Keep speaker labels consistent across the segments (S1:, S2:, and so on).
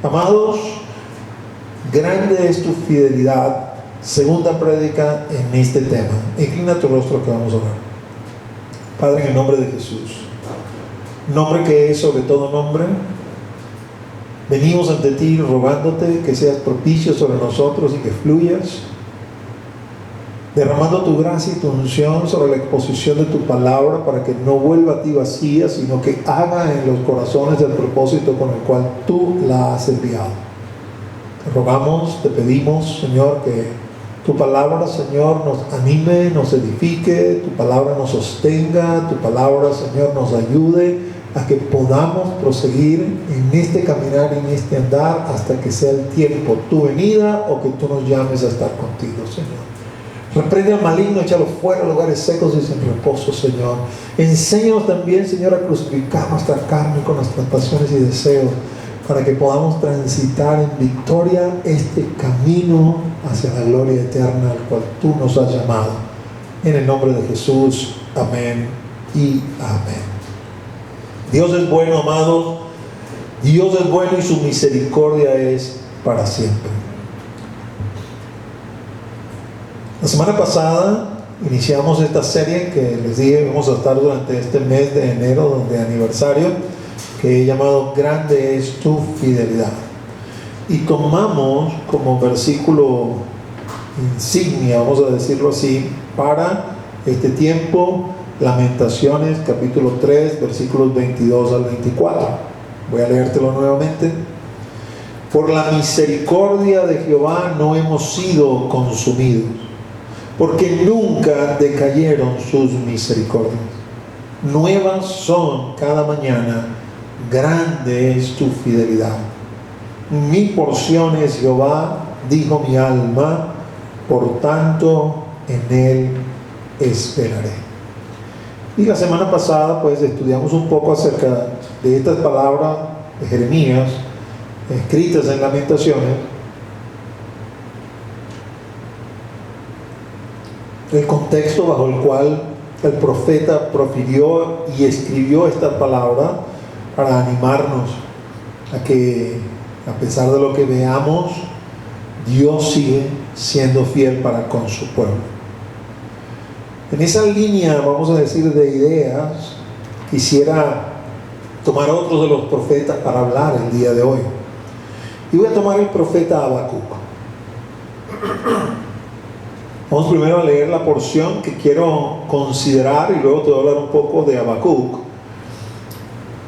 S1: Amados, grande es tu fidelidad. Segunda prédica en este tema. Inclina tu rostro que vamos a orar. Padre, en el nombre de Jesús, nombre que es sobre todo nombre, venimos ante ti rogándote que seas propicio sobre nosotros y que fluyas, derramando tu gracia y tu unción sobre la exposición de tu palabra, para que no vuelva a ti vacía, sino que haga en los corazones el propósito con el cual tú la has enviado. Te rogamos, te pedimos, Señor, que tu palabra, Señor, nos anime, nos edifique, tu palabra nos sostenga, tu palabra, Señor, nos ayude a que podamos proseguir en este caminar, en este andar, hasta que sea el tiempo, tu venida, o que tú nos llames a estar contigo, Señor. Reprende al maligno, échalo fuera a lugares secos y sin reposo, Señor. Enséñanos también, Señor, a crucificar nuestra carne con nuestras pasiones y deseos, para que podamos transitar en victoria este camino hacia la gloria eterna al cual tú nos has llamado. En el nombre de Jesús, amén y amén. Dios es bueno, amados. Dios es bueno y su misericordia es para siempre. La semana pasada iniciamos esta serie que les dije vamos a estar durante este mes de enero de aniversario, que he llamado Grande es tu fidelidad. Y tomamos como versículo insignia, vamos a decirlo así, para este tiempo, Lamentaciones capítulo 3, versículos 22 al 24. Voy a leértelo nuevamente. Por la misericordia de Jehová no hemos sido consumidos, porque nunca decayeron sus misericordias. Nuevas son cada mañana, grande es tu fidelidad. Mi porción es Jehová, dijo mi alma, por tanto en él esperaré. Y la semana pasada pues estudiamos un poco acerca de estas palabras de Jeremías escritas en Lamentaciones, el contexto bajo el cual el profeta profirió y escribió esta palabra, para animarnos a que, a pesar de lo que veamos, Dios sigue siendo fiel para con su pueblo. En esa línea, vamos a decir, de ideas, quisiera tomar otros de los profetas para hablar el día de hoy. Y voy a tomar el profeta Habacuc. Vamos primero a leer la porción que quiero considerar y luego te voy a hablar un poco de Habacuc.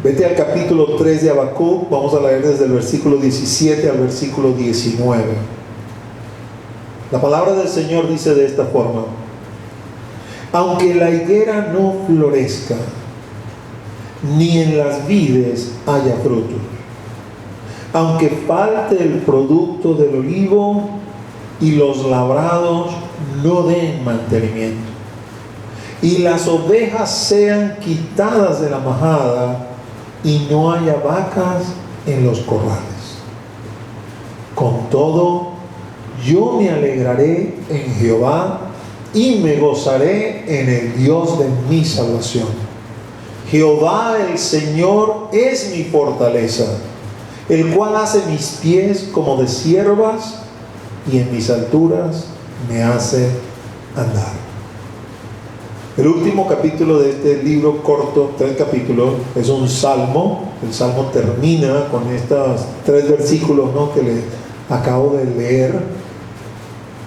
S1: Vete al capítulo 3 de Habacuc, vamos a leer desde el versículo 17 al versículo 19. La palabra del Señor dice de esta forma: aunque la higuera no florezca, ni en las vides haya frutos, aunque falte el producto del olivo y los labrados no den mantenimiento, y las ovejas sean quitadas de la majada, y no haya vacas en los corrales, con todo yo me alegraré en Jehová y me gozaré en el Dios de mi salvación. Jehová el Señor es mi fortaleza, el cual hace mis pies como de ciervas y en mis alturas me hace andar. El último capítulo de este libro corto, 3 capítulos, es un salmo. El salmo termina con estos 3 versículos, ¿no?, que le acabo de leer.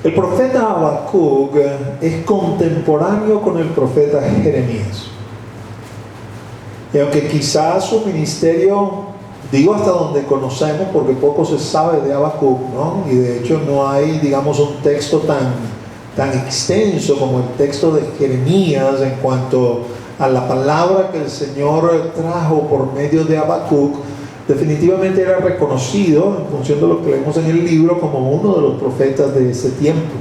S1: El profeta Habacuc es contemporáneo con el profeta Jeremías. Y aunque quizás su ministerio, digo hasta donde conocemos, porque poco se sabe de Habacuc, ¿no?, y de hecho no hay, digamos, un texto tan extenso como el texto de Jeremías en cuanto a la palabra que el Señor trajo por medio de Habacuc, definitivamente era reconocido, en función de lo que leemos en el libro, como uno de los profetas de ese tiempo.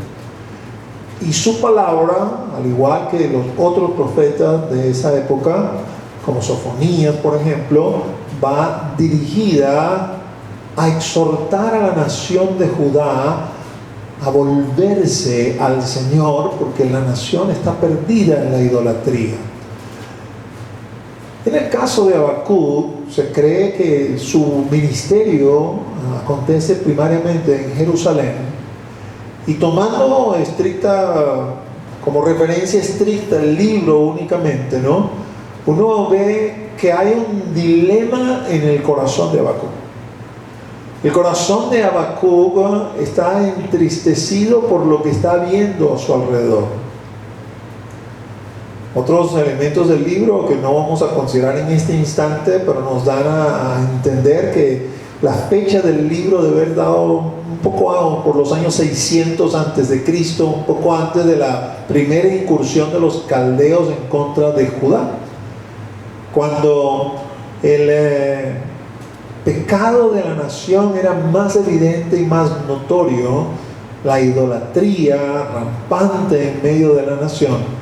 S1: Y su palabra, al igual que los otros profetas de esa época, como Sofonías, por ejemplo, va dirigida a exhortar a la nación de Judá a volverse al Señor, porque la nación está perdida en la idolatría. En el caso de Habacuc, se cree que su ministerio acontece primariamente en Jerusalén, y tomando como referencia estricta el libro únicamente, ¿no? Uno ve que hay un dilema en el corazón de Habacuc. El corazón de Habacuc está entristecido por lo que está viendo a su alrededor. Otros elementos del libro que no vamos a considerar en este instante, pero nos dan a entender que la fecha del libro debe haber dado un poco por los años 600 antes de Cristo, un poco antes de la primera incursión de los caldeos en contra de Judá, cuando el pecado de la nación era más evidente y más notorio, la idolatría rampante en medio de la nación.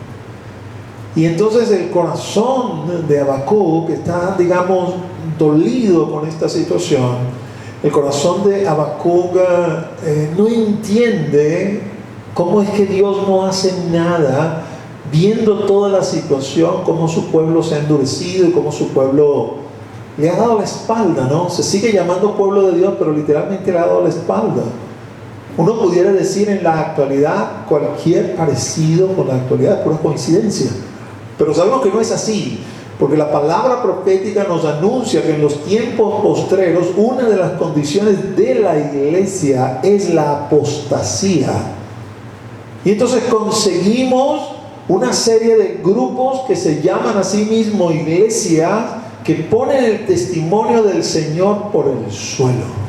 S1: Y entonces el corazón de Habacuc está, digamos, dolido con esta situación. El corazón de Habacuc no entiende cómo es que Dios no hace nada, viendo toda la situación, cómo su pueblo se ha endurecido y cómo su pueblo le ha dado la espalda, ¿no? Se sigue llamando pueblo de Dios, pero literalmente le ha dado la espalda. Uno pudiera decir en la actualidad cualquier parecido con la actualidad, pura coincidencia. Pero sabemos que no es así, porque la palabra profética nos anuncia que en los tiempos postreros una de las condiciones de la iglesia es la apostasía. Y entonces conseguimos una serie de grupos que se llaman a sí mismos iglesias, que ponen el testimonio del Señor por el suelo.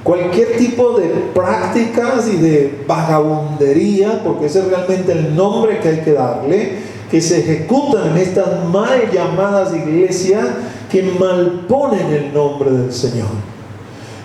S1: Cualquier tipo de prácticas y de vagabundería, porque ese es realmente el nombre que hay que darle, que se ejecutan en estas mal llamadas iglesias que malponen el nombre del Señor.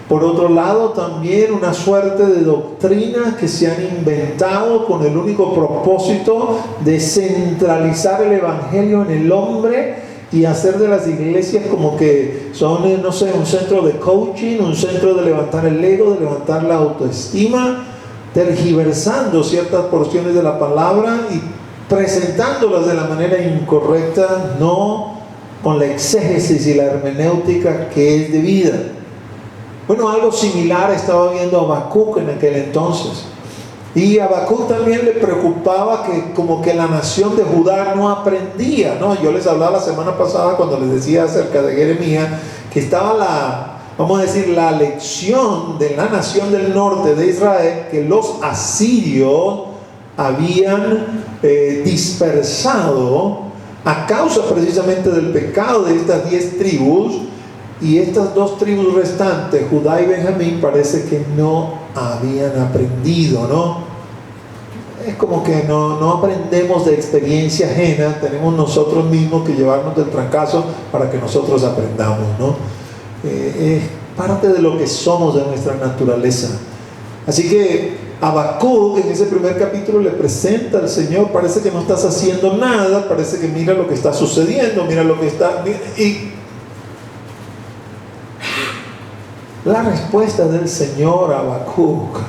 S1: Por otro lado, también una suerte de doctrinas que se han inventado con el único propósito de centralizar el evangelio en el hombre y hacer de las iglesias como que son, no sé, un centro de coaching, un centro de levantar el ego, de levantar la autoestima, tergiversando ciertas porciones de la palabra y presentándolas de la manera incorrecta, no con la exégesis y la hermenéutica que es debida. Bueno, algo similar estaba viendo Habacuc en aquel entonces. Y a Habacuc también le preocupaba que como que la nación de Judá no aprendía, ¿no? Yo les hablaba la semana pasada cuando les decía acerca de Jeremías que estaba vamos a decir, la lección de la nación del norte de Israel, que los asirios habían dispersado a causa precisamente del pecado de estas 10 tribus, y estas 2 tribus restantes, Judá y Benjamín, parece que no habían aprendido, ¿no? Es como que no aprendemos de experiencia ajena, tenemos nosotros mismos que llevarnos del trancazo para que nosotros aprendamos, ¿no? Es parte de lo que somos, de nuestra naturaleza. Así que Habacuc en ese primer capítulo le presenta al Señor, parece que no estás haciendo nada, parece que mira lo que está sucediendo, mira lo que está... Y la respuesta del Señor a Habacuc,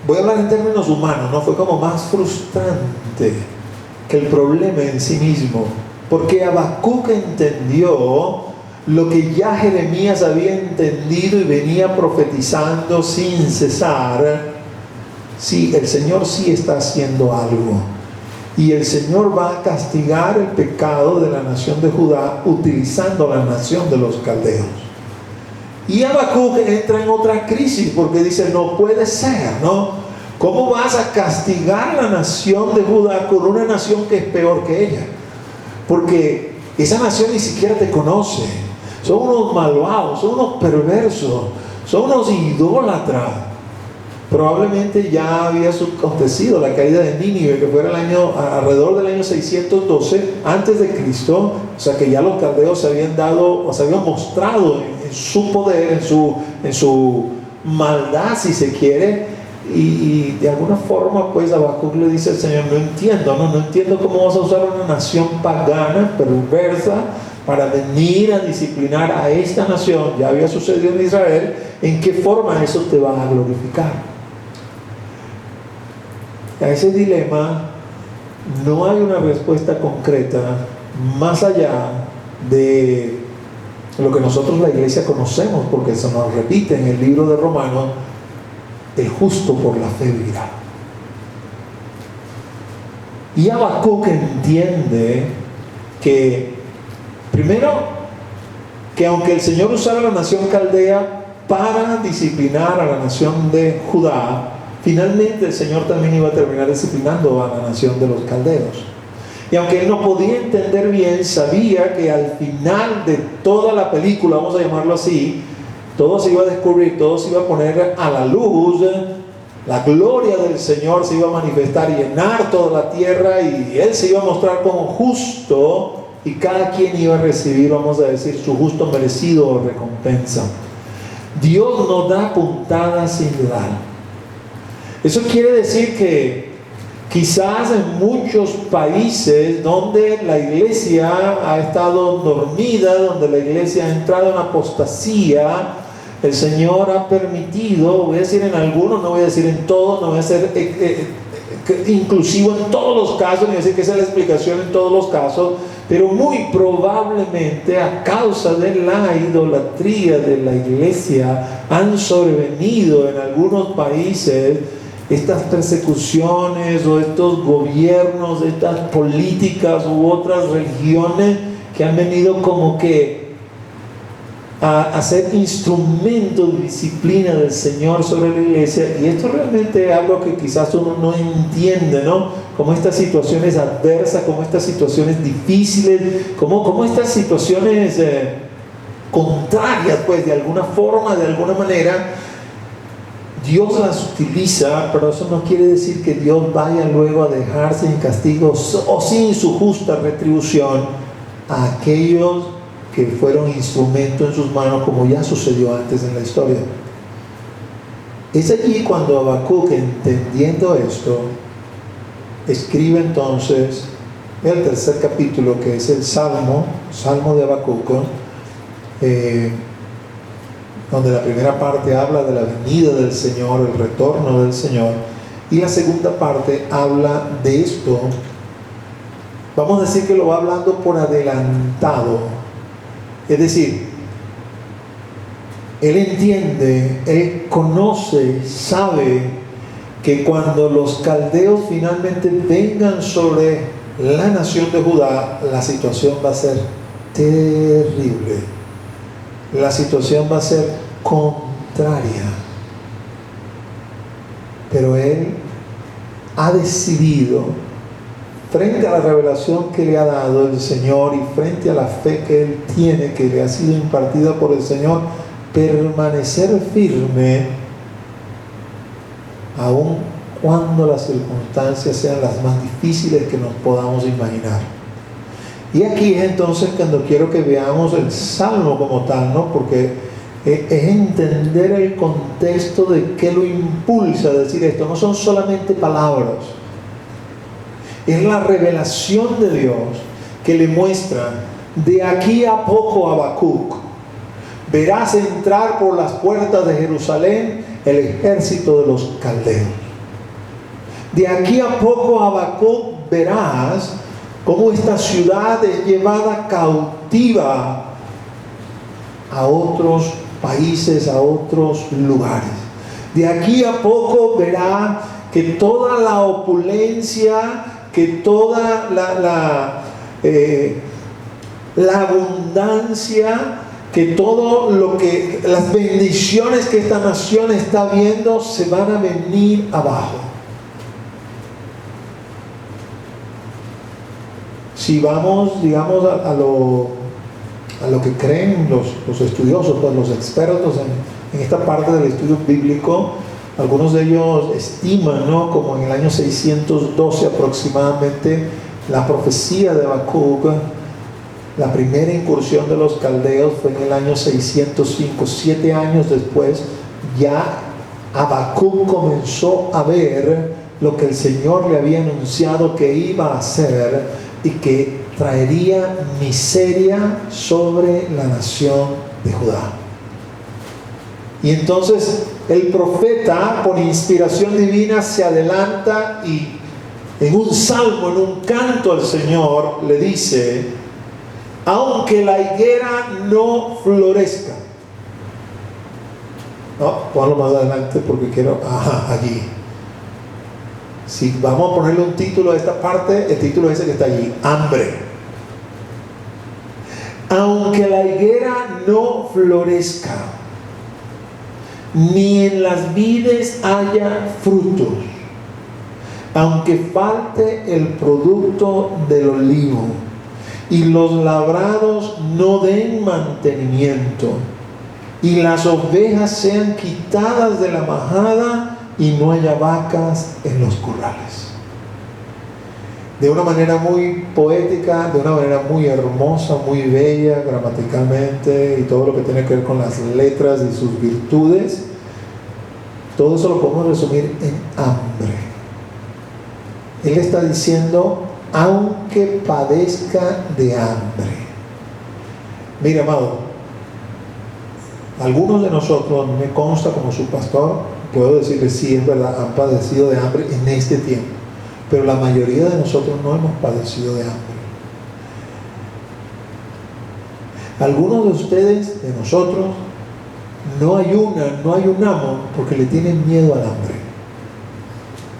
S1: voy a hablar en términos humanos, ¿no? Fue como más frustrante que el problema en sí mismo, porque Habacuc entendió lo que ya Jeremías había entendido y venía profetizando sin cesar. Sí, el Señor sí está haciendo algo, y el Señor va a castigar el pecado de la nación de Judá utilizando la nación de los caldeos. Y Habacuc entra en otra crisis porque dice, no puede ser, ¿no? ¿Cómo vas a castigar a la nación de Judá con una nación que es peor que ella? Porque esa nación ni siquiera te conoce. Son unos malvados, son unos perversos, son unos idólatras. Probablemente ya había acontecido la caída de Nínive, que fue alrededor del año 612 antes de Cristo. O sea que ya los caldeos se habían dado, o se habían mostrado en su poder, en su maldad, si se quiere. Y de alguna forma, pues Habacuc le dice al Señor, no entiendo cómo vas a usar una nación pagana, perversa, para venir a disciplinar a esta nación. Ya había sucedido en Israel. ¿En qué forma eso te va a glorificar? A ese dilema no hay una respuesta concreta más allá de lo que nosotros la iglesia conocemos, porque se nos repite en el libro de Romanos: el justo por la fe vivirá. Y Habacuc entiende que, primero, que aunque el Señor usara la nación caldea para disciplinar a la nación de Judá, finalmente el Señor también iba a terminar disciplinando a la nación de los caldeos. Y aunque él no podía entender bien, sabía que al final de toda la película, vamos a llamarlo así, todo se iba a descubrir, todo se iba a poner a la luz, la gloria del Señor se iba a manifestar, llenar toda la tierra, y Él se iba a mostrar como justo, y cada quien iba a recibir, vamos a decir, su justo merecido recompensa. Dios no da puntadas sin dar. Eso quiere decir que quizás en muchos países donde la iglesia ha estado dormida, donde la iglesia ha entrado en apostasía, el Señor ha permitido, voy a decir en algunos, no voy a decir en todos, no voy a ser inclusivo en todos los casos, ni decir que esa es la explicación en todos los casos, pero muy probablemente a causa de la idolatría de la iglesia han sobrevenido en algunos países estas persecuciones o estos gobiernos, estas políticas u otras religiones que han venido como que a ser instrumento de disciplina del Señor sobre la iglesia. Y esto realmente es algo que quizás uno no entiende, ¿no? Como estas situaciones adversas, como estas situaciones difíciles, como estas situaciones contrarias, pues de alguna forma, de alguna manera, Dios las utiliza, pero eso no quiere decir que Dios vaya luego a dejar sin castigo o sin su justa retribución a aquellos que fueron instrumentos en sus manos, como ya sucedió antes en la historia. Es allí cuando Habacuc, entendiendo esto, escribe entonces el tercer capítulo, que es el Salmo de Habacuc, donde la primera parte habla de la venida del Señor, el retorno del Señor, y la segunda parte habla de esto. Vamos a decir que lo va hablando por adelantado. Es decir, él entiende, él conoce, sabe que cuando los caldeos finalmente vengan sobre la nación de Judá, la situación va a ser terrible. La situación va a ser contraria. Pero él ha decidido, frente a la revelación que le ha dado el Señor y frente a la fe que él tiene, que le ha sido impartida por el Señor, permanecer firme aun cuando las circunstancias sean las más difíciles que nos podamos imaginar. Y aquí es entonces cuando quiero que veamos el Salmo como tal, ¿no? Porque es entender el contexto de qué lo impulsa a decir esto. No son solamente palabras, es la revelación de Dios que le muestra: de aquí a poco, Habacuc, verás entrar por las puertas de Jerusalén el ejército de los caldeos. De aquí a poco, Habacuc, verás cómo esta ciudad es llevada cautiva a otros países, a otros lugares. De aquí a poco verá que toda la opulencia, que toda la abundancia, que todo lo que, las bendiciones que esta nación está viendo, se van a venir abajo. Si vamos, digamos, a lo que creen los estudiosos, pues los expertos en esta parte del estudio bíblico, algunos de ellos estiman, ¿no?, como en el año 612 aproximadamente, la profecía de Habacuc. La primera incursión de los caldeos fue en el año 605. 7 años después, ya Habacuc comenzó a ver lo que el Señor le había anunciado que iba a hacer, y que traería miseria sobre la nación de Judá. Y entonces el profeta, por inspiración divina, se adelanta y en un salmo, en un canto al Señor, le dice aunque la higuera no florezca. No, ponlo más adelante porque quiero, allí. Si vamos a ponerle un título a esta parte, el título es ese que está allí, hambre. Aunque la higuera no florezca, ni en las vides haya frutos, aunque falte el producto del olivo, y los labrados no den mantenimiento, y las ovejas sean quitadas de la majada, y no haya vacas en los corrales. De una manera muy poética, de una manera muy hermosa, muy bella gramaticalmente, y todo lo que tiene que ver con las letras y sus virtudes, todo eso lo podemos resumir en hambre. Él está diciendo, aunque padezca de hambre. Mire, amado, algunos de nosotros, me consta como su pastor, puedo decirles, sí, es verdad, han padecido de hambre en este tiempo, pero la mayoría de nosotros no hemos padecido de hambre. Algunos de ustedes, de nosotros, no ayunamos porque le tienen miedo al hambre.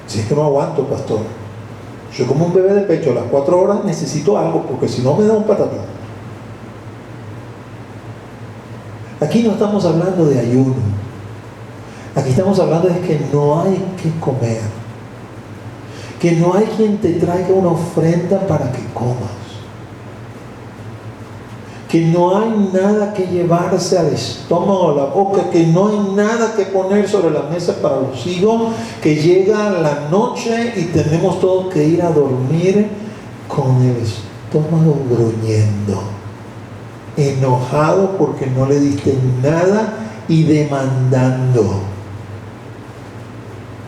S1: Si es que no aguanto, pastor, soy como un bebé de pecho, a las 4 horas necesito algo, porque si no me da un patatán. Aquí no estamos hablando de ayuno. Aquí estamos hablando de que no hay que comer. Que no hay quien te traiga una ofrenda para que comas. Que no hay nada que llevarse al estómago o a la boca, que no hay nada que poner sobre la mesa para los hijos, que llega la noche y tenemos todos que ir a dormir con el estómago gruñendo, enojado porque no le diste nada y demandando.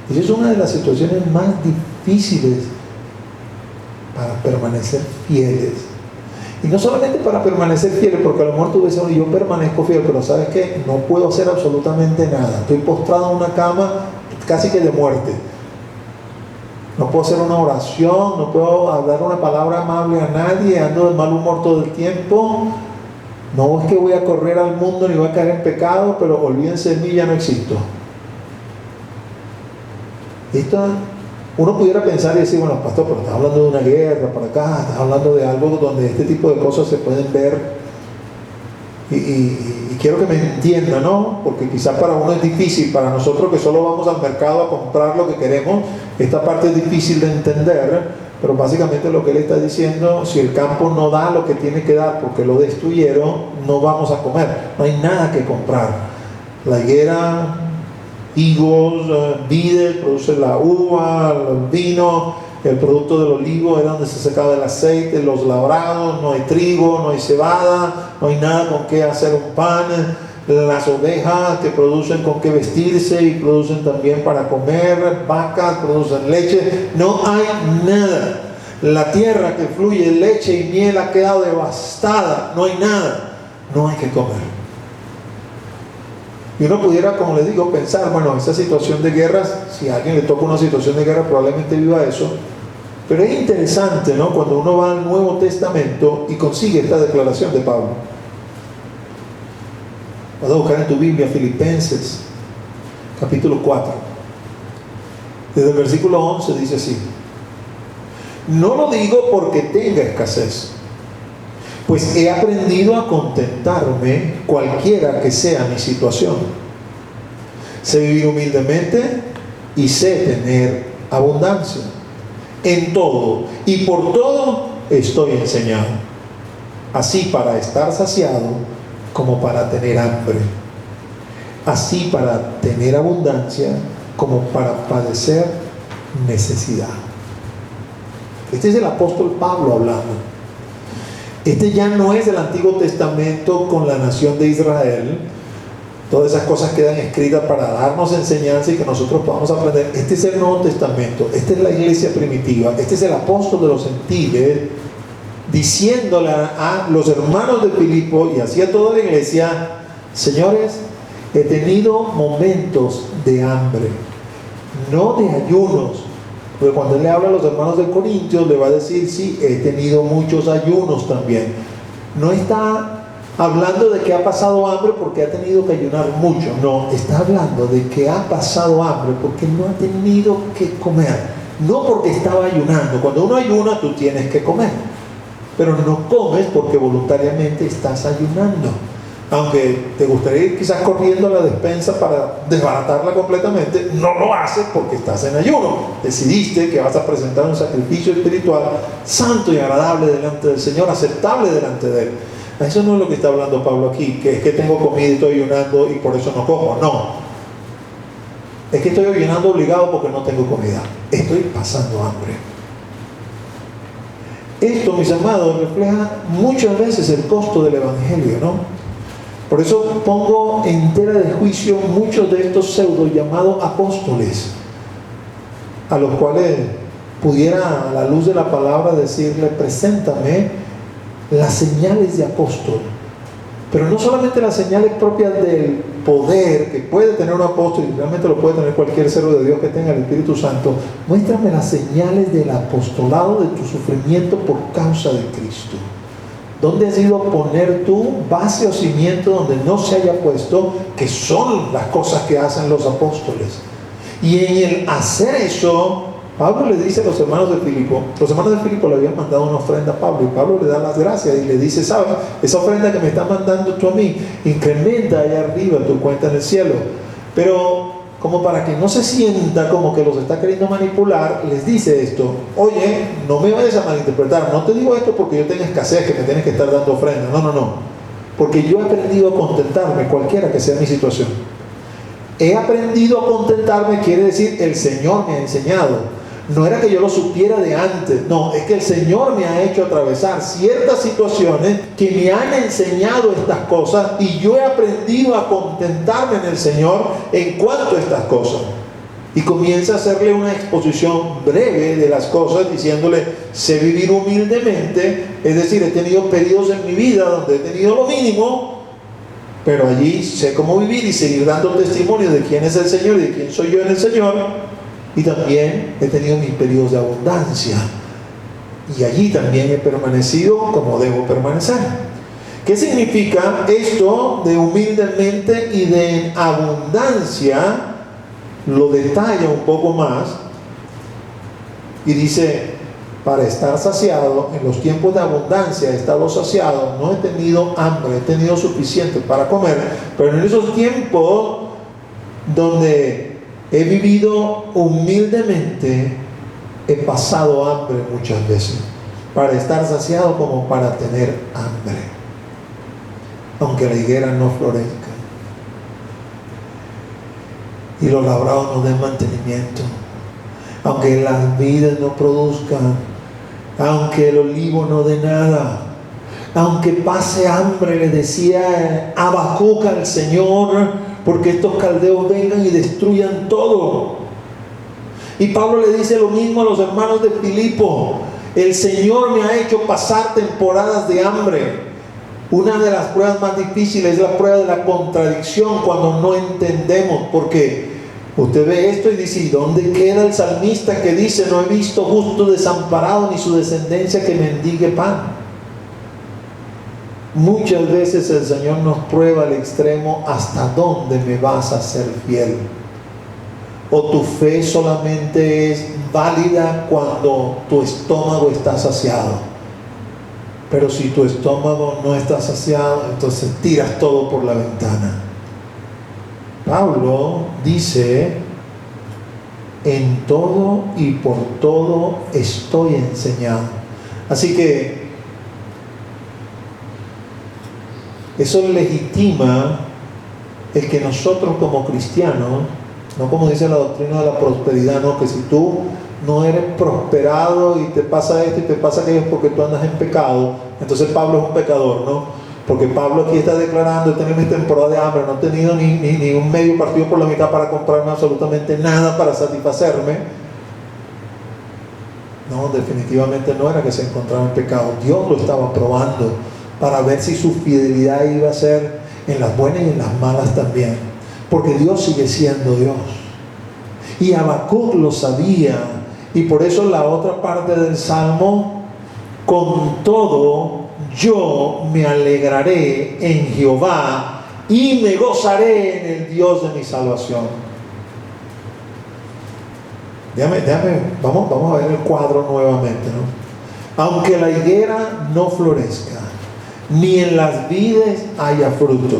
S1: Esa es una de las situaciones más difíciles para permanecer fieles. Y no solamente para permanecer fieles, porque a lo mejor tú ves, yo permanezco fiel, pero ¿sabes qué? No puedo hacer absolutamente nada. Estoy postrado en una cama casi que de muerte. No puedo hacer una oración, no puedo hablar una palabra amable a nadie, ando de mal humor todo el tiempo. No es que voy a correr al mundo ni voy a caer en pecado, pero olvídense de mí, ya no existo. Uno pudiera pensar y decir, bueno, pastor, pero estás hablando de una guerra para acá, estás hablando de algo donde este tipo de cosas se pueden ver, y quiero que me entiendan, ¿no? Porque quizás para uno es difícil, para nosotros que solo vamos al mercado a comprar lo que queremos, esta parte es difícil de entender, pero básicamente lo que él está diciendo, si el campo no da lo que tiene que dar porque lo destruyeron, no vamos a comer, no hay nada que comprar. La higuera, higos, vides, produce la uva, el vino, el producto del olivo es donde se sacaba el aceite, los labrados, no hay trigo, no hay cebada, no hay nada con qué hacer un pan, las ovejas que producen con qué vestirse y producen también para comer, vacas producen leche, no hay nada. La tierra que fluye leche y miel ha quedado devastada, no hay nada, no hay que comer. Y uno pudiera, como les digo, pensar, bueno, esa situación de guerras, si a alguien le toca una situación de guerra, probablemente viva eso. Pero es interesante, ¿no? Cuando uno va al Nuevo Testamento y consigue esta declaración de Pablo. Vas a buscar en tu Biblia Filipenses, capítulo 4. Desde el versículo 11 dice así: no lo digo porque tenga escasez, pues he aprendido a contentarme cualquiera que sea mi situación. Sé vivir humildemente y sé tener abundancia. En todo y por todo estoy enseñado, así para estar saciado como para tener hambre, así para tener abundancia como para padecer necesidad. Este es el apóstol Pablo hablando. Este ya no es el Antiguo Testamento con la nación de Israel. Todas esas cosas quedan escritas para darnos enseñanza y que nosotros podamos aprender. Este es el Nuevo Testamento. Esta es la iglesia primitiva. Este es el apóstol de los gentiles diciéndole a los hermanos de Filipo y así a toda la iglesia: señores, he tenido momentos de hambre, no de ayunos. Porque cuando él le habla a los hermanos de Corintios, le va a decir, sí, he tenido muchos ayunos también. no está hablando de que ha pasado hambre porque ha tenido que ayunar mucho. No, está hablando de que ha pasado hambre porque no ha tenido que comer. No porque estaba ayunando. Cuando uno ayuna, tú tienes que comer. Pero no comes porque voluntariamente estás ayunando. Aunque te gustaría ir quizás corriendo a la despensa para desbaratarla completamente, no lo haces porque estás en ayuno. Decidiste que vas a presentar un sacrificio espiritual santo y agradable delante del Señor, aceptable delante de Él. Eso no es lo que está hablando Pablo aquí, que es que tengo comida y estoy ayunando y por eso no como. No. Es que estoy ayunando obligado porque no tengo comida. Estoy pasando hambre. Esto, mis amados, refleja muchas veces el costo del Evangelio, ¿no? Por eso pongo en tela de juicio muchos de estos pseudo llamados apóstoles, a los cuales pudiera a la luz de la palabra decirle: preséntame las señales de apóstol. Pero no solamente las señales propias del poder que puede tener un apóstol, y realmente lo puede tener cualquier ser de Dios que tenga el Espíritu Santo. Muéstrame las señales del apostolado, de tu sufrimiento por causa de Cristo. ¿Dónde has ido a poner tú base o cimiento donde no se haya puesto, que son las cosas que hacen los apóstoles? Y en el hacer eso, Pablo le dice a los hermanos de Filipo, los hermanos de Filipo le habían mandado una ofrenda a Pablo, y Pablo le da las gracias y le dice: ¿sabes? Esa ofrenda que me estás mandando tú a mí, incrementa allá arriba tu cuenta en el cielo. Pero como para que no se sienta como que los está queriendo manipular, les dice esto: oye, no me vayas a malinterpretar, no te digo esto porque yo tenga escasez, que me tienes que estar dando ofrenda, no, porque yo he aprendido a contentarme cualquiera que sea mi situación. He aprendido a contentarme, quiere decir, el Señor me ha enseñado. No era que yo lo supiera de antes, no, es que el Señor me ha hecho atravesar ciertas situaciones que me han enseñado estas cosas, y yo he aprendido a contentarme en el Señor en cuanto a estas cosas. Y comienza a hacerle una exposición breve de las cosas, diciéndole: sé vivir humildemente, es decir, he tenido periodos en mi vida donde he tenido lo mínimo, pero allí sé cómo vivir y seguir dando testimonio de quién es el Señor y de quién soy yo en el Señor. Y también he tenido mis periodos de abundancia, y allí también he permanecido como debo permanecer. ¿Qué significa esto de humildemente y de abundancia? Lo detalla un poco más y dice: para estar saciado, en los tiempos de abundancia he estado saciado, no he tenido hambre, he tenido suficiente para comer. Pero en esos tiempos donde he vivido humildemente, he pasado hambre muchas veces, para estar saciado como para tener hambre, aunque la higuera no florezca y los labrados no den mantenimiento, aunque las vides no produzcan, aunque el olivo no dé nada, aunque pase hambre, le decía Habacuc al Señor, porque estos caldeos vengan y destruyan todo. Y Pablo le dice lo mismo a los hermanos de Filipo: el Señor me ha hecho pasar temporadas de hambre. Una de las pruebas más difíciles es la prueba de la contradicción, cuando no entendemos, porque usted ve esto y dice: ¿y dónde queda el salmista que dice: no he visto justo desamparado, ni su descendencia que mendigue pan? Muchas veces el Señor nos prueba al extremo: ¿hasta dónde me vas a ser fiel? O tu fe solamente es válida cuando tu estómago está saciado. Pero si tu estómago no está saciado, entonces tiras todo por la ventana. Pablo dice: en todo y por todo estoy enseñado. Así que eso legitima el que nosotros como cristianos, no como dice la doctrina de la prosperidad, no, que si tú no eres prosperado y te pasa esto y te pasa aquello porque tú andas en pecado, entonces Pablo es un pecador, ¿no? Porque Pablo aquí está declarando: he tenido mi temporada de hambre, no he tenido ni un medio partido por la mitad para comprarme absolutamente nada para satisfacerme. No, definitivamente no era que se encontraba en pecado. Dios lo estaba probando para ver si su fidelidad iba a ser en las buenas y en las malas también, porque Dios sigue siendo Dios. Y Habacuc lo sabía, y por eso la otra parte del Salmo: con todo yo me alegraré en Jehová y me gozaré en el Dios de mi salvación. Vamos a ver el cuadro nuevamente, ¿no? Aunque la higuera no florezca, ni en las vides haya fruto,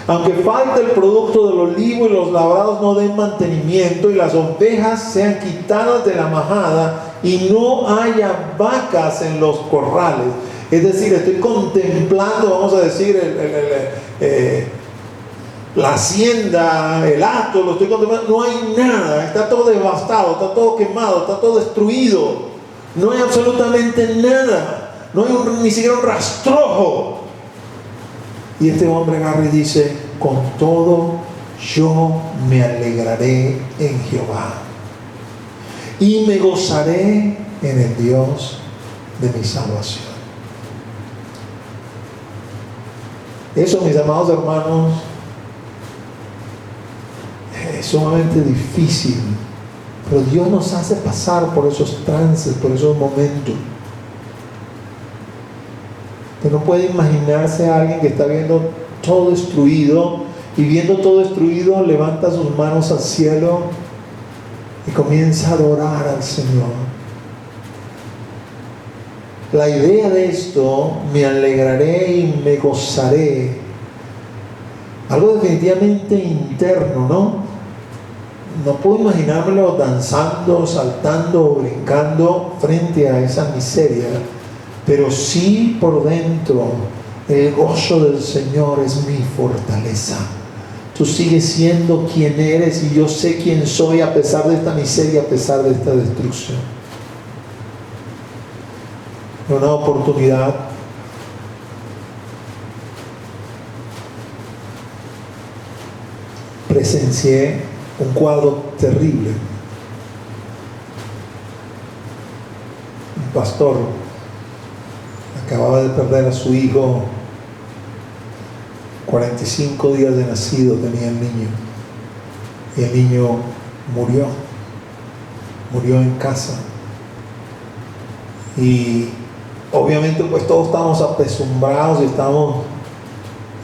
S1: aunque falte el producto del olivo y los labrados no den mantenimiento, y las ovejas sean quitadas de la majada, y no haya vacas en los corrales. Es decir, estoy contemplando, vamos a decir, la hacienda, el acto, lo estoy contemplando, no hay nada, está todo devastado, está todo quemado, está todo destruido, no hay absolutamente nada, no hay ni siquiera un rastrojo. Y este hombre agarra y dice: con todo yo me alegraré en Jehová y me gozaré en el Dios de mi salvación. Eso, mis amados hermanos, es sumamente difícil, pero Dios nos hace pasar por esos trances, por esos momentos. Que no puede imaginarse a alguien que está viendo todo destruido, y viendo todo destruido levanta sus manos al cielo y comienza a adorar al Señor. La idea de esto, me alegraré y me gozaré, algo definitivamente interno, ¿no? No puedo imaginármelo danzando, saltando o brincando frente a esa miseria, pero sí por dentro, el gozo del Señor es mi fortaleza. Tú sigues siendo quien eres y yo sé quién soy a pesar de esta miseria, a pesar de esta destrucción. En una oportunidad, presencié un cuadro terrible. Un pastor acababa de perder a su hijo, 45 días de nacido tenía el niño, y el niño murió en casa. Y obviamente pues todos estábamos apesumbrados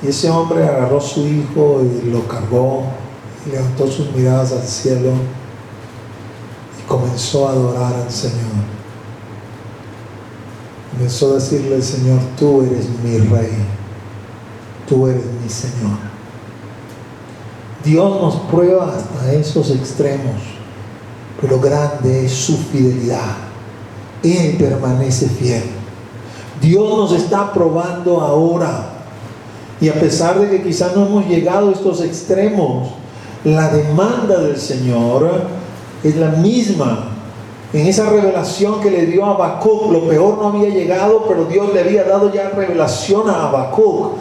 S1: y ese hombre agarró a su hijo y lo cargó y levantó sus miradas al cielo y comenzó a adorar al Señor. Comenzó a decirle al Señor: tú eres mi Rey, tú eres mi Señor. Dios nos prueba hasta esos extremos, pero grande es su fidelidad. Él permanece fiel. Dios nos está probando ahora, y a pesar de que quizás no hemos llegado a estos extremos, la demanda del Señor es la misma. En esa revelación que le dio a Habacuc, lo peor no había llegado, pero Dios le había dado ya revelación a Habacuc.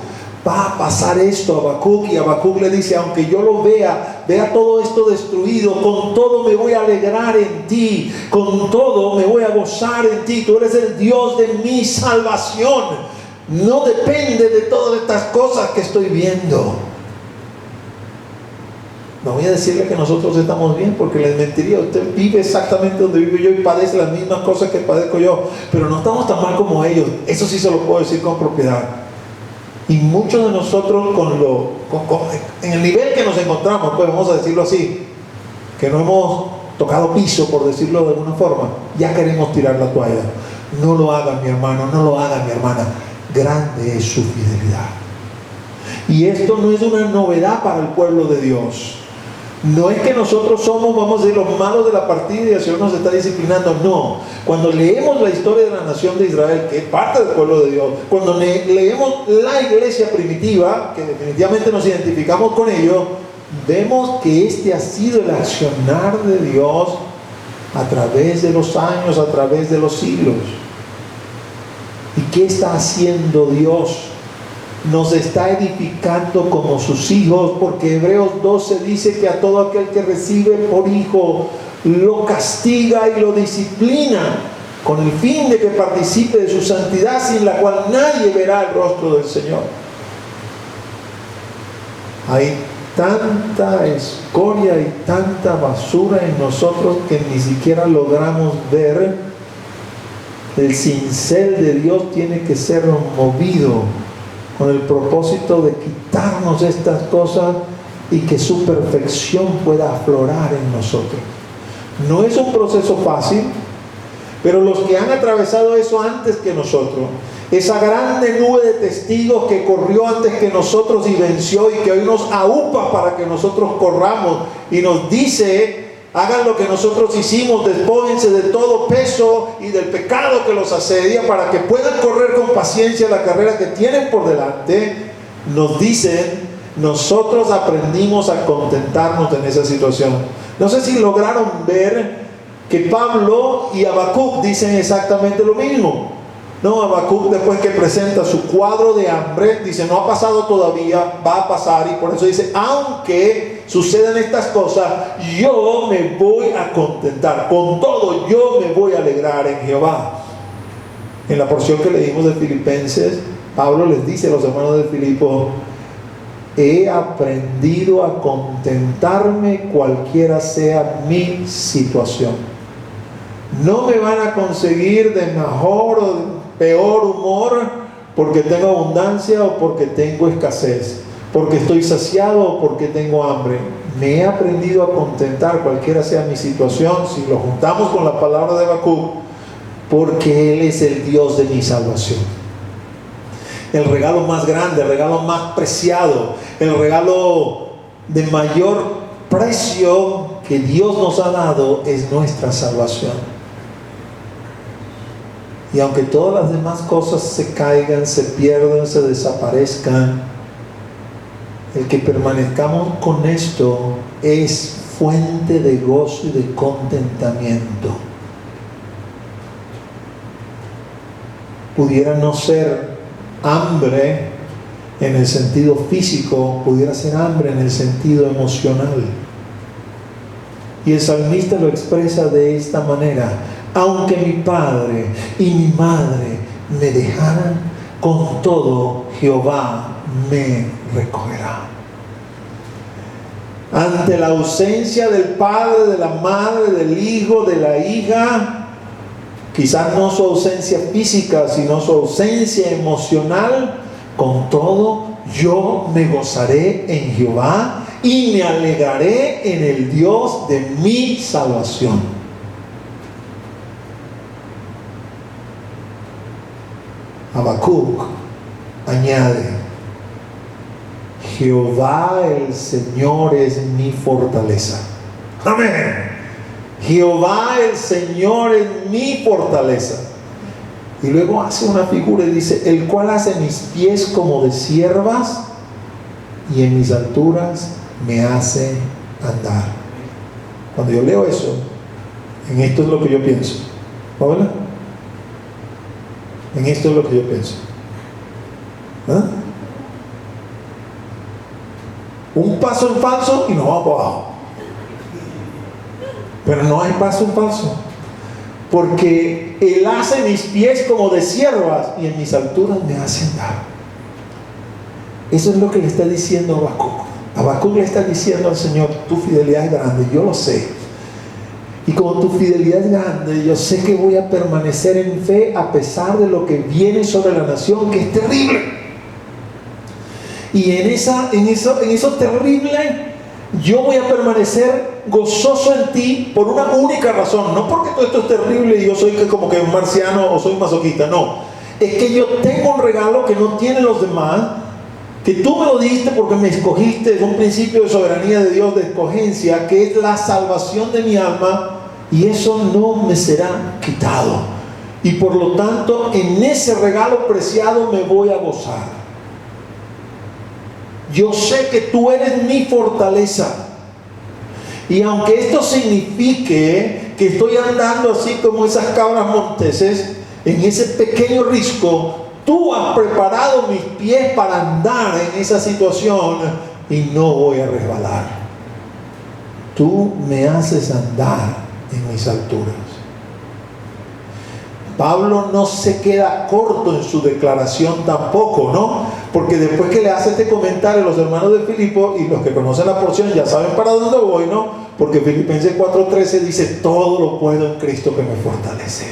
S1: Va a pasar esto, Habacuc, y Habacuc le dice: aunque yo lo vea todo esto destruido, con todo me voy a alegrar en ti, con todo me voy a gozar en ti. Tú eres el Dios de mi salvación. No depende de todas estas cosas que estoy viendo. No voy a decirle que nosotros estamos bien, porque les mentiría. Usted vive exactamente donde vivo yo y padece las mismas cosas que padezco yo, pero no estamos tan mal como ellos. Eso sí se lo puedo decir con propiedad. Y muchos de nosotros en el nivel que nos encontramos, pues vamos a decirlo así, que no hemos tocado piso, por decirlo de alguna forma, ya queremos tirar la toalla. No lo haga, mi hermano, no lo haga, mi hermana. Grande es su fidelidad. Y esto no es una novedad para el pueblo de Dios. No es que nosotros somos, vamos a decir, los malos de la partida y el Señor nos está disciplinando. No. Cuando leemos la historia de la nación de Israel, que es parte del pueblo de Dios, cuando leemos la iglesia primitiva, que definitivamente nos identificamos con ello, vemos que este ha sido el accionar de Dios a través de los años, a través de los siglos. ¿Y qué está haciendo Dios? Nos está edificando como sus hijos, porque Hebreos 12 dice que a todo aquel que recibe por hijo lo castiga y lo disciplina, con el fin de que participe de su santidad, sin la cual nadie verá el rostro del Señor. Hay tanta escoria y tanta basura en nosotros que ni siquiera logramos ver El cincel de Dios tiene que ser movido con el propósito de quitarnos estas cosas y que su perfección pueda aflorar en nosotros. No es un proceso fácil, pero los que han atravesado eso antes que nosotros, esa grande nube de testigos que corrió antes que nosotros y venció y que hoy nos aupa para que nosotros corramos y nos dice: hagan lo que nosotros hicimos, despójense de todo peso y del pecado que los asedia para que puedan correr con paciencia la carrera que tienen por delante. Nos dicen: nosotros aprendimos a contentarnos en esa situación. No sé si lograron ver que Pablo y Habacuc dicen exactamente lo mismo. No, Habacuc, después que presenta su cuadro de hambre, dice: no ha pasado todavía, va a pasar. Y por eso dice: aunque sucedan estas cosas, yo me voy a contentar. Con todo, yo me voy a alegrar en Jehová. En la porción que leímos de Filipenses, Pablo les dice a los hermanos de Filipo: he aprendido a contentarme cualquiera sea mi situación. No me van a conseguir de mejor o de peor humor porque tengo abundancia o porque tengo escasez, porque estoy saciado o porque tengo hambre. Me he aprendido a contentar cualquiera sea mi situación, si lo juntamos con la palabra de Habacuc, porque Él es el Dios de mi salvación. El regalo más grande, el regalo más preciado, el regalo de mayor precio que Dios nos ha dado es nuestra salvación. Y aunque todas las demás cosas se caigan, se pierdan, se desaparezcan, el que permanezcamos con esto es fuente de gozo y de contentamiento. Pudiera no ser hambre en el sentido físico, pudiera ser hambre en el sentido emocional. Y el salmista lo expresa de esta manera: aunque mi padre y mi madre me dejaran, con todo Jehová me recogerá. Ante la ausencia del padre, de la madre, del hijo, de la hija, quizás no su ausencia física, sino su ausencia emocional, con todo yo me gozaré en Jehová y me alegraré en el Dios de mi salvación. Habacuc añade: Jehová el Señor es mi fortaleza. Amén. Jehová el Señor es mi fortaleza. Y luego hace una figura y dice: el cual hace mis pies como de ciervas y en mis alturas me hace andar. Cuando yo leo eso, en esto es lo que yo pienso. ¿Hola? En esto es lo que yo pienso. ¿Ah? Un paso en falso y nos vamos para abajo. Pero no hay paso en falso, porque Él hace mis pies como de ciervas y en mis alturas me hace andar. Eso es lo que le está diciendo Habacuc. Habacuc le está diciendo al Señor: tu fidelidad es grande, yo lo sé. Y como tu fidelidad es grande, yo sé que voy a permanecer en fe a pesar de lo que viene sobre la nación, que es terrible. Y en eso terrible, yo voy a permanecer gozoso en ti por una única razón. No porque todo esto es terrible y yo soy como que un marciano o soy masoquista, no. Es que yo tengo un regalo que no tienen los demás, que tú me lo diste porque me escogiste. Es un principio de soberanía de Dios, de escogencia, que es la salvación de mi alma, y eso no me será quitado. Y por lo tanto, en ese regalo preciado me voy a gozar. Yo sé que tú eres mi fortaleza. Y aunque esto signifique que estoy andando así como esas cabras monteses, en ese pequeño risco, tú has preparado mis pies para andar en esa situación y no voy a resbalar. Tú me haces andar en mis alturas. Pablo no se queda corto en su declaración tampoco, ¿no? Porque después que le hace este comentario a los hermanos de Filipo, y los que conocen la porción ya saben para dónde voy, ¿no? Porque Filipenses 4:13 dice: todo lo puedo en Cristo que me fortalece.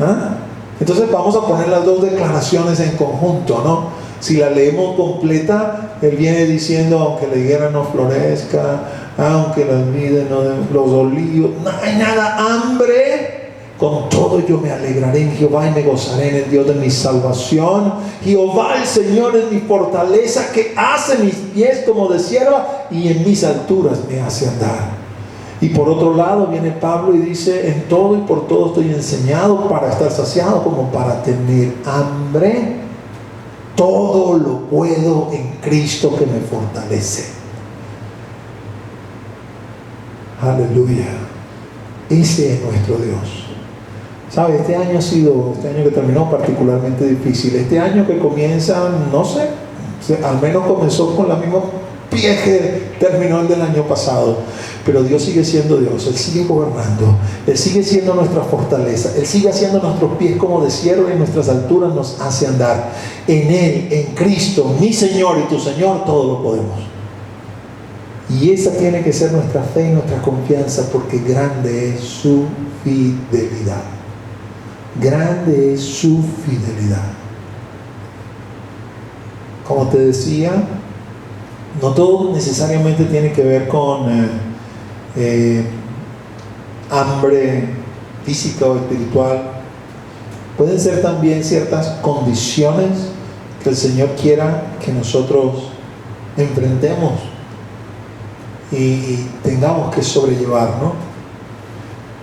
S1: ¿Ah? Entonces vamos a poner las dos declaraciones en conjunto, ¿no? Si la leemos completa, él viene diciendo, aunque la higuera no florezca, aunque las vides no den, los olivos, no hay nada, hambre, con todo yo me alegraré en Jehová y me gozaré en el Dios de mi salvación. Jehová el Señor es mi fortaleza, que hace mis pies como de sierva y en mis alturas me hace andar. Y por otro lado viene Pablo y dice, en todo y por todo estoy enseñado, para estar saciado como para tener hambre. Todo lo puedo en Cristo que me fortalece. Aleluya. Ese es nuestro Dios. ¿Sabe? Este año que terminó particularmente difícil. Este año que comienza, no sé, al menos comenzó con la misma pie que terminó el del año pasado. Pero Dios sigue siendo Dios, Él sigue gobernando, Él sigue siendo nuestra fortaleza, Él sigue haciendo nuestros pies como de sierva y en nuestras alturas nos hace andar. En Él, en Cristo, mi Señor y tu Señor, todo lo podemos. Y esa tiene que ser nuestra fe y nuestra confianza, porque grande es su fidelidad. Grande es su fidelidad. Como te decía, no todo necesariamente tiene que ver con hambre física o espiritual. Pueden ser también ciertas condiciones que el Señor quiera que nosotros enfrentemos y tengamos que sobrellevar, ¿no?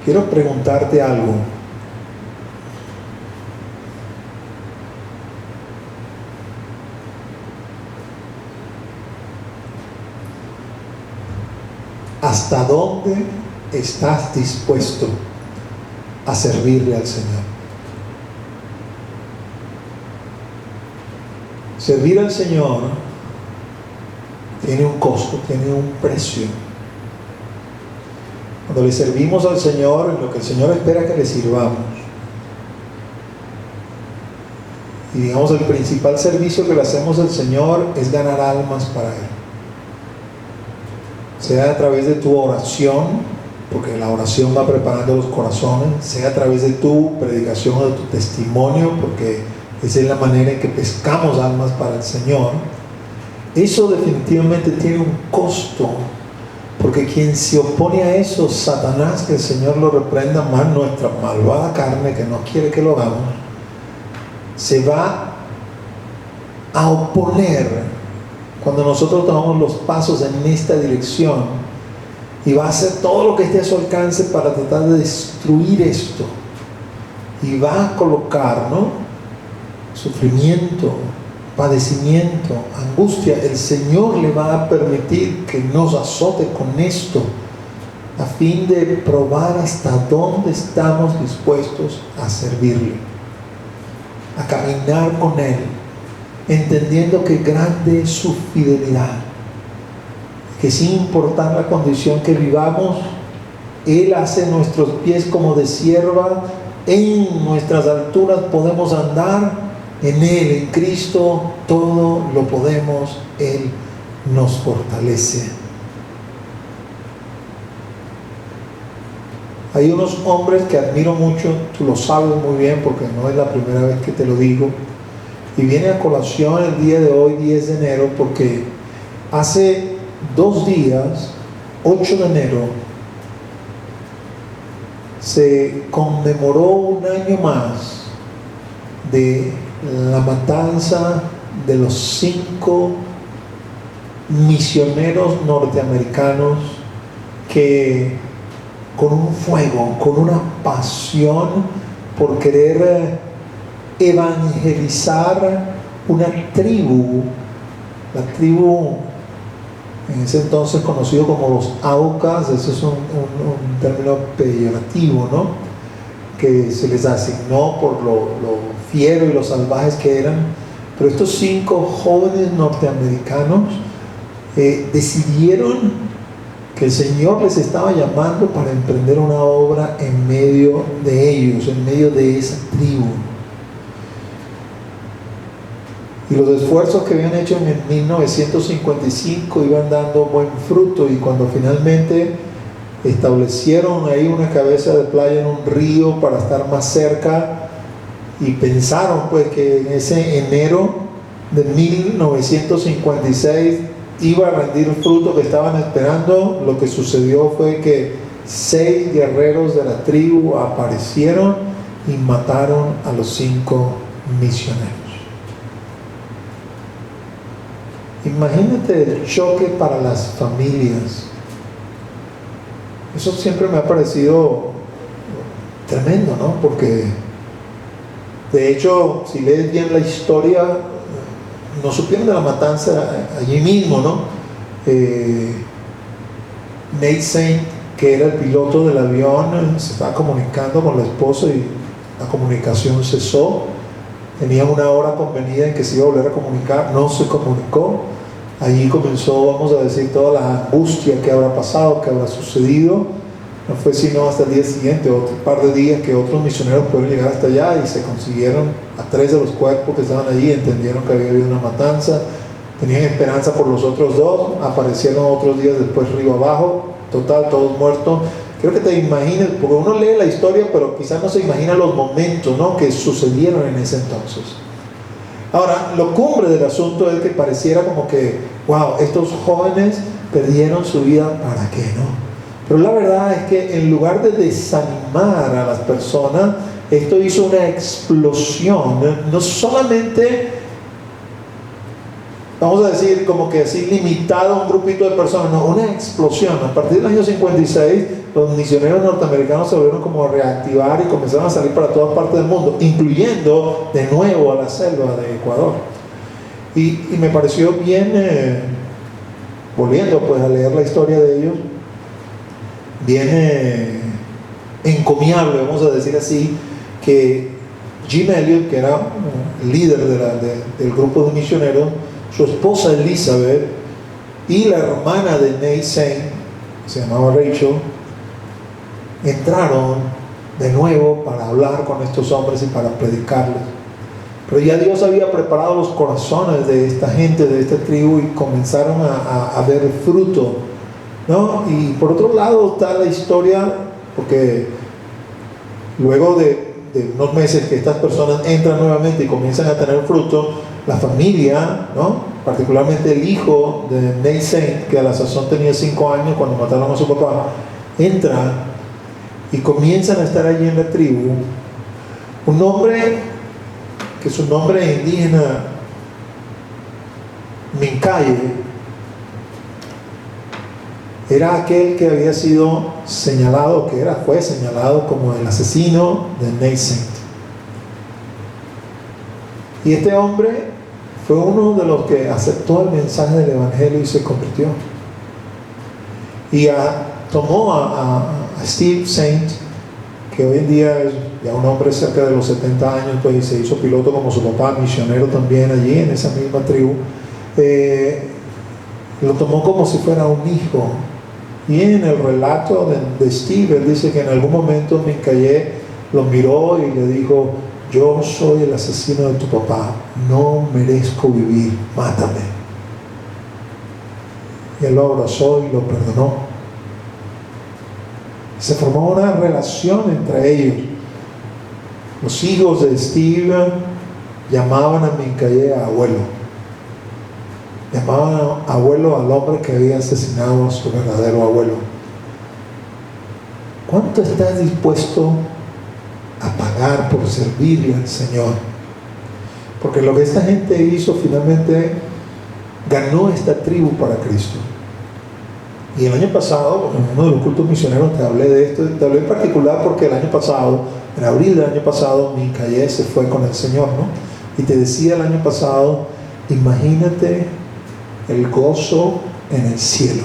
S1: Quiero preguntarte algo. ¿Hasta dónde estás dispuesto a servirle al Señor? Servir al Señor tiene un costo, tiene un precio. Cuando le servimos al Señor, en lo que el Señor espera que le sirvamos, y digamos el principal servicio que le hacemos al Señor es ganar almas para Él. Sea a través de tu oración, porque la oración va preparando los corazones, sea a través de tu predicación o de tu testimonio, porque esa es la manera en que pescamos almas para el Señor. Eso definitivamente tiene un costo, porque quien se opone a eso, Satanás, que el Señor lo reprenda, más nuestra malvada carne que no quiere que lo hagamos, se va a oponer cuando nosotros tomamos los pasos en esta dirección, y va a hacer todo lo que esté a su alcance para tratar de destruir esto, y va a colocar, ¿no?, sufrimiento, padecimiento, angustia. El Señor le va a permitir que nos azote con esto, a fin de probar hasta dónde estamos dispuestos a servirle, a caminar con Él, entendiendo que grande es su fidelidad, que sin importar la condición que vivamos, Él hace nuestros pies como de sierva, en nuestras alturas podemos andar, en Él, en Cristo, todo lo podemos, Él nos fortalece. Hay unos hombres que admiro mucho, tú lo sabes muy bien porque no es la primera vez que te lo digo, y viene a colación el día de hoy, 10 de enero, porque hace 2 días, 8 de enero, se conmemoró un año más de la matanza de los 5 misioneros norteamericanos que, con un fuego, con una pasión por querer evangelizar una tribu, la tribu en ese entonces conocido como los Aucas, ese es un término peyorativo, ¿no?, que se les asignó por lo fiero y lo salvajes que eran. Pero estos 5 jóvenes norteamericanos decidieron que el Señor les estaba llamando para emprender una obra en medio de ellos, en medio de esa tribu. Y los esfuerzos que habían hecho en 1955 iban dando buen fruto, y cuando finalmente establecieron ahí una cabeza de playa en un río para estar más cerca, y pensaron pues que en ese enero de 1956 iba a rendir el fruto que estaban esperando. Lo que sucedió fue que 6 guerreros de la tribu aparecieron y mataron a los 5 misioneros. Imagínate el choque para las familias. Eso siempre me ha parecido tremendo, ¿no? Porque de hecho, si lees bien la historia, no supieron de la matanza allí mismo, ¿no? Nate Saint, que era el piloto del avión, se estaba comunicando con la esposa y la comunicación cesó. Tenía una hora convenida en que se iba a volver a comunicar, no se comunicó. Allí comenzó, vamos a decir, toda la angustia que habrá pasado, que habrá sucedido. No fue sino hasta el día siguiente, otro par de días, que otros misioneros pudieron llegar hasta allá y se consiguieron a 3 de los cuerpos que estaban allí. Entendieron que había habido una matanza, tenían esperanza por los otros 2, aparecieron otros días después río abajo, total, todos muertos. Creo que te imagines, porque uno lee la historia, pero quizás no se imagina los momentos, ¿no?, que sucedieron en ese entonces. Ahora, lo cumbre del asunto es que pareciera como que, wow, estos jóvenes perdieron su vida, ¿para qué, no? Pero la verdad es que en lugar de desanimar a las personas, esto hizo una explosión, no solamente, vamos a decir, como que así limitado a un grupito de personas, no, una explosión. A partir del año 56, los misioneros norteamericanos se volvieron como a reactivar y comenzaron a salir para todas partes del mundo, incluyendo de nuevo a la selva de Ecuador. Y me pareció bien, volviendo pues a leer la historia de ellos, bien encomiable, vamos a decir así, que Jim Elliot, que era el líder del grupo de misioneros, su esposa Elizabeth y la hermana de Nate Saint, se llamaba Rachel, entraron de nuevo para hablar con estos hombres y para predicarles. Pero ya Dios había preparado los corazones de esta gente, de esta tribu, y comenzaron a ver el fruto, ¿no? Y por otro lado está la historia, porque luego de unos meses que estas personas entran nuevamente y comienzan a tener fruto, la familia, ¿no?, particularmente el hijo de Nate Saint, que a la sazón tenía 5 años cuando mataron a su papá, entra y comienzan a estar allí en la tribu. Un hombre que su nombre indígena, Mincaye, era aquel que había sido señalado, fue señalado como el asesino de Nate Saint. Y este hombre fue uno de los que aceptó el mensaje del Evangelio y se convirtió. Y tomó a Steve Saint, que hoy en día es ya un hombre cerca de los 70 años, pues, y se hizo piloto como su papá, misionero también allí en esa misma tribu. Lo tomó como si fuera un hijo. Y en el relato de Steve, él dice que en algún momento Mincaye lo miró y le dijo: yo soy el asesino de tu papá, no merezco vivir, mátame. Y él lo abrazó y lo perdonó. Se formó una relación entre ellos. Los hijos de Steve llamaban a Mincaye abuelo. Llamaban abuelo al hombre que había asesinado a su verdadero abuelo. ¿Cuánto estás dispuesto a pagar por servirle al Señor? Porque lo que esta gente hizo finalmente ganó esta tribu para Cristo. Y el año pasado, en uno de los cultos misioneros, te hablé de esto. Te hablé en particular porque el año pasado, en abril del año pasado, Mincaye se fue con el Señor, ¿no? Y te decía el año pasado, imagínate el gozo en el cielo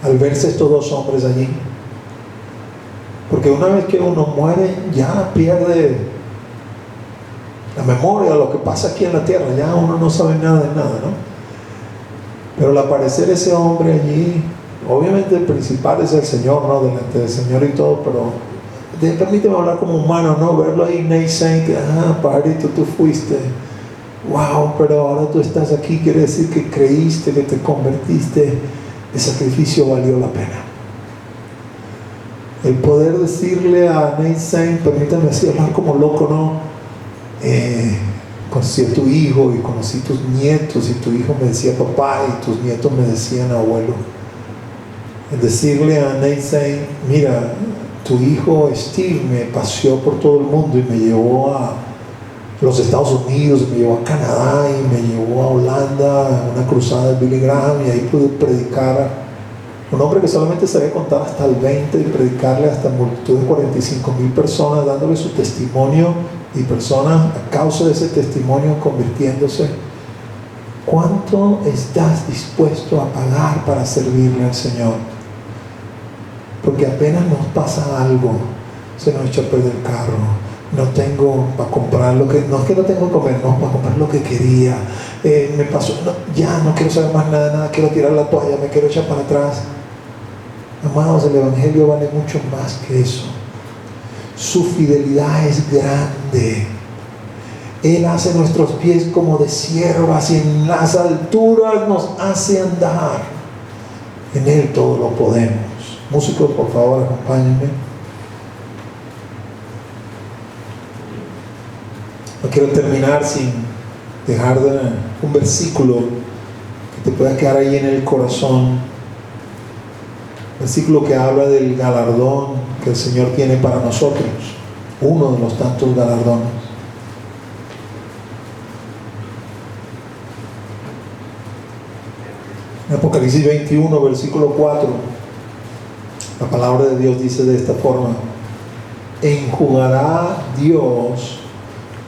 S1: al verse estos 2 hombres allí. Porque una vez que uno muere, ya pierde la memoria de lo que pasa aquí en la tierra. Ya uno no sabe nada de nada, ¿no? Pero al aparecer ese hombre allí, obviamente el principal es el Señor, ¿no?, delante del Señor y todo, pero permíteme hablar como humano, ¿no? Verlo ahí, Nate Saint, Parito, tú fuiste, wow, pero ahora tú estás aquí, quiere decir que creíste, que te convertiste, el sacrificio valió la pena. El poder decirle a Nate Saint, permítame así hablar como loco, ¿no? Conocí a tu hijo y conocí tus nietos, y tu hijo me decía papá y tus nietos me decían abuelo. El decirle a Nate Saint, mira, tu hijo Steve me paseó por todo el mundo y me llevó a los Estados Unidos, me llevó a Canadá y me llevó a Holanda a una cruzada de Billy Graham, y ahí pude predicar. Un hombre que solamente sabía contar hasta el 20 y predicarle hasta multitud de 45,000 personas, dándole su testimonio, y personas a causa de ese testimonio convirtiéndose. ¿Cuánto estás dispuesto a pagar para servirle al Señor? Porque apenas nos pasa algo, se nos echa a perder el carro, no tengo para comprar lo que, no es que no tengo que comer, no, para comprar lo que quería, me pasó, no, ya no quiero saber más nada, quiero tirar la toalla, me quiero echar para atrás. Amados, el Evangelio vale mucho más que eso. Su fidelidad es grande. Él hace nuestros pies como de siervas y en las alturas nos hace andar. En Él todo lo podemos. Músicos, por favor, acompáñenme. No quiero terminar sin dejar un versículo que te pueda quedar ahí en el corazón. Versículo que habla del galardón que el Señor tiene para nosotros, uno de los tantos galardones. En Apocalipsis 21, versículo 4, la palabra de Dios dice de esta forma: enjugará Dios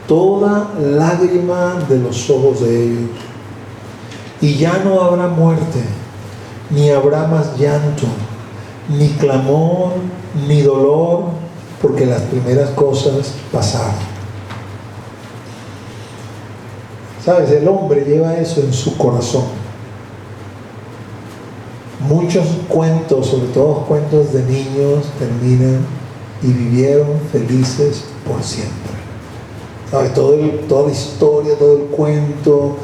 S1: toda lágrima de los ojos de ellos, y ya no habrá muerte, ni habrá más llanto, ni clamor, ni dolor, porque las primeras cosas pasaron. ¿Sabes? El hombre lleva eso en su corazón. Muchos cuentos, sobre todo cuentos de niños, terminan y vivieron felices por siempre. ¿Sabes? Toda la historia, todo el cuento,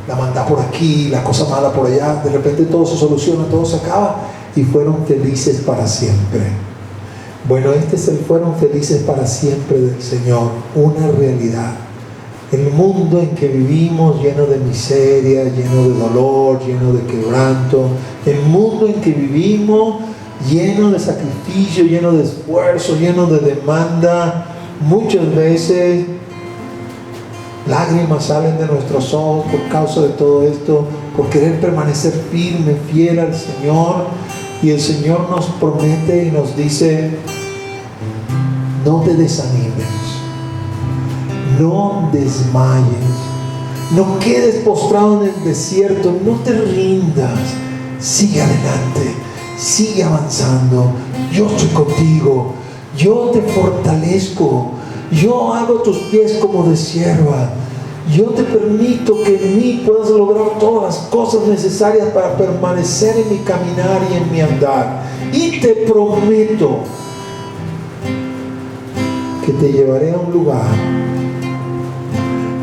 S1: la maldad por aquí, la cosa mala por allá, de repente todo se soluciona, todo se acaba y fueron felices para siempre. Bueno, este es el fueron felices para siempre del Señor, una realidad. El mundo en que vivimos, lleno de miseria, lleno de dolor, lleno de quebranto, el mundo en que vivimos, lleno de sacrificio, lleno de esfuerzo, lleno de demanda, muchas veces lágrimas salen de nuestros ojos por causa de todo esto, por querer permanecer firme, fiel al Señor. Y el Señor nos promete y nos dice: no te desanimes, no desmayes, no quedes postrado en el desierto, no te rindas, sigue adelante, sigue avanzando, yo estoy contigo, yo te fortalezco, yo hago tus pies como de sierva, yo te permito que en mí puedas lograr todas las cosas necesarias para permanecer en mi caminar y en mi andar, y te prometo que te llevaré a un lugar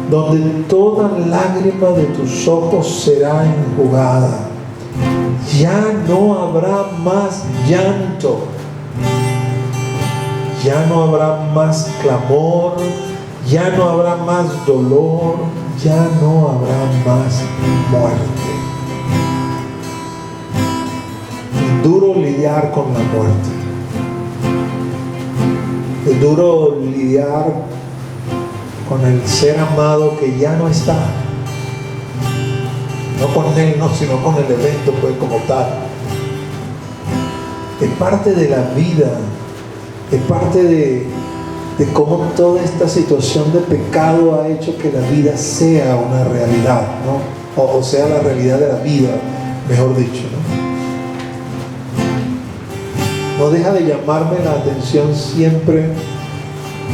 S1: donde toda lágrima de tus ojos será enjugada. Ya no habrá más llanto, ya no habrá más clamor, ya no habrá más dolor, ya no habrá más muerte. Es duro lidiar con la muerte. Es duro lidiar con el ser amado que ya no está. No con él, no, sino con el evento pues como tal. Es parte de la vida, es parte de cómo toda esta situación de pecado ha hecho que la vida sea una realidad, ¿no? O sea, la realidad de la vida, mejor dicho, ¿no? No deja de llamarme la atención siempre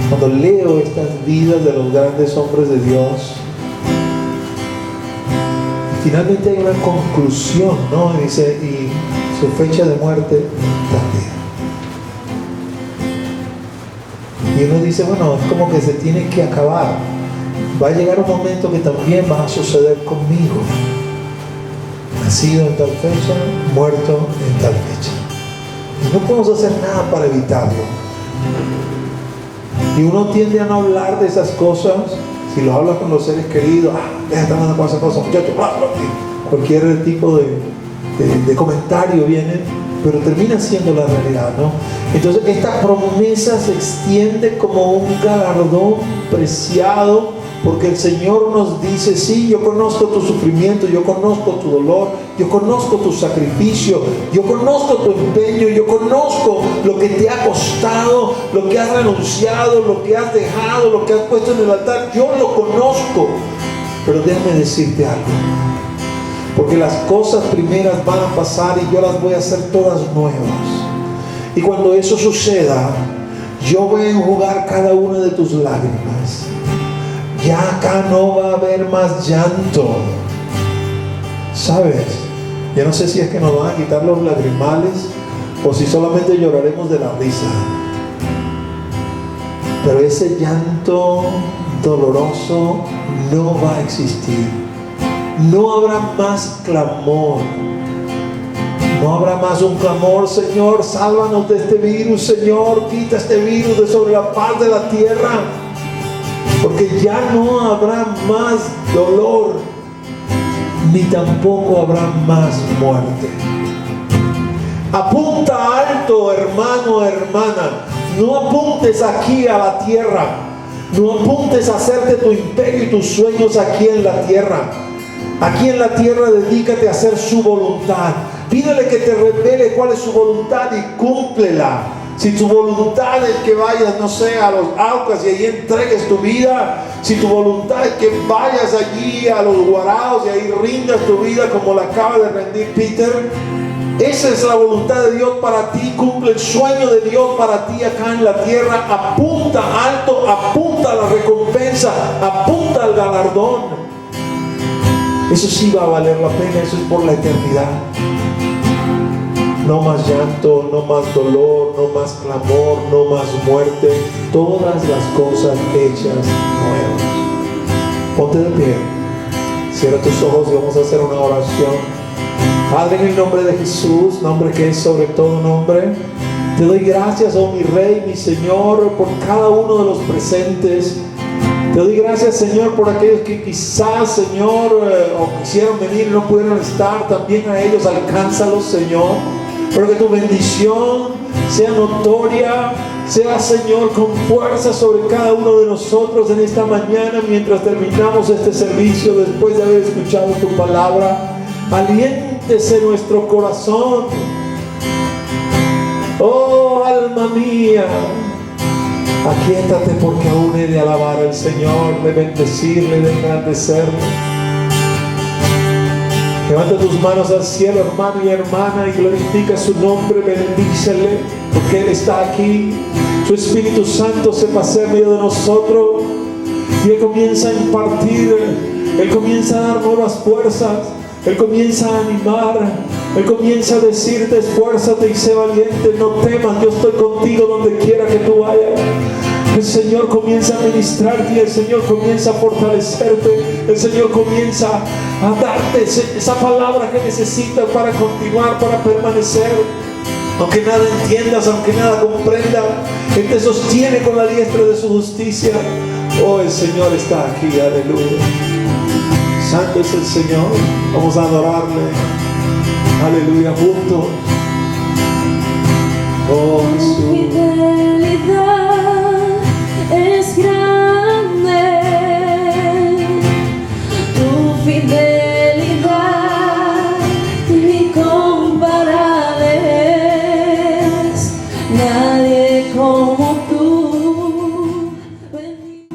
S1: cuando leo estas vidas de los grandes hombres de Dios. Finalmente hay una conclusión, ¿no? Dice, y su fecha de muerte también. Y uno dice, bueno, es como que se tiene que acabar. Va a llegar un momento que también va a suceder conmigo. Nacido en tal fecha, muerto en tal fecha. Y no podemos hacer nada para evitarlo. Y uno tiende a no hablar de esas cosas. Si lo hablas con los seres queridos, deja de estar hablando con esas cosas, muchachos, cualquier tipo de comentario viene, pero termina siendo la realidad, ¿no? Entonces esta promesa se extiende como un galardón preciado, porque el Señor nos dice: sí, yo conozco tu sufrimiento, yo conozco tu dolor, yo conozco tu sacrificio, yo conozco tu empeño, yo conozco lo que te ha costado, lo que has renunciado, lo que has dejado, lo que has puesto en el altar. Yo lo conozco. Pero déjame decirte algo, porque las cosas primeras van a pasar y yo las voy a hacer todas nuevas. Y cuando eso suceda, yo voy a enjugar cada una de tus lágrimas. Ya acá no va a haber más llanto. ¿Sabes? Yo no sé si es que nos van a quitar los lagrimales o si solamente lloraremos de la risa. Pero ese llanto doloroso no va a existir. No habrá más clamor. No habrá más un clamor: Señor, sálvanos de este virus, Señor, quita este virus de sobre la faz de la tierra. Porque ya no habrá más dolor, ni tampoco habrá más muerte. Apunta alto, hermano, hermana. No apuntes aquí a la tierra. No apuntes a hacerte tu imperio y tus sueños aquí en la tierra. Aquí en la tierra dedícate a hacer su voluntad. Pídele que te revele cuál es su voluntad y cúmplela. Si tu voluntad es que vayas, no sé, a los Aucas y allí entregues tu vida, si tu voluntad es que vayas allí a los Guaraos y ahí rindas tu vida como la acaba de rendir Peter, esa es la voluntad de Dios para ti. Cumple el sueño de Dios para ti acá en la tierra. Apunta alto, apunta a la recompensa, apunta al galardón. Eso sí va a valer la pena, eso es por la eternidad. No más llanto, no más dolor, no más clamor, no más muerte. Todas las cosas hechas nuevas. Ponte de pie, cierra tus ojos y vamos a hacer una oración. Padre, en el nombre de Jesús, nombre que es sobre todo nombre, te doy gracias, oh mi Rey, mi Señor, por cada uno de los presentes. Te doy gracias, Señor, por aquellos que quizás, Señor, o quisieron venir y no pudieron estar. También a ellos alcánzalos, Señor. Pero que tu bendición sea notoria, sea, Señor, con fuerza sobre cada uno de nosotros en esta mañana, mientras terminamos este servicio, después de haber escuchado tu palabra. Aliéntese nuestro corazón. Oh, alma mía, aquíétate, porque aún he de alabar al Señor, de bendecirle, de engrandecerle. Levanta tus manos al cielo, hermano y hermana, y glorifica su nombre, bendícele, porque Él está aquí. Su Espíritu Santo se pasea en medio de nosotros y Él comienza a impartir, Él comienza a dar nuevas fuerzas, Él comienza a animar, Él comienza a decirte: esfuérzate y sé valiente, no temas, yo estoy contigo donde quiera que tú vayas. El Señor comienza a ministrarte, el Señor comienza a fortalecerte, el Señor comienza a darte esa palabra que necesitas para continuar, para permanecer. Aunque nada entiendas, aunque nada comprendas, Él te sostiene con la diestra de su justicia. Oh, el Señor está aquí, aleluya. Santo es el Señor, vamos a adorarle, aleluya, juntos. Oh, Jesús.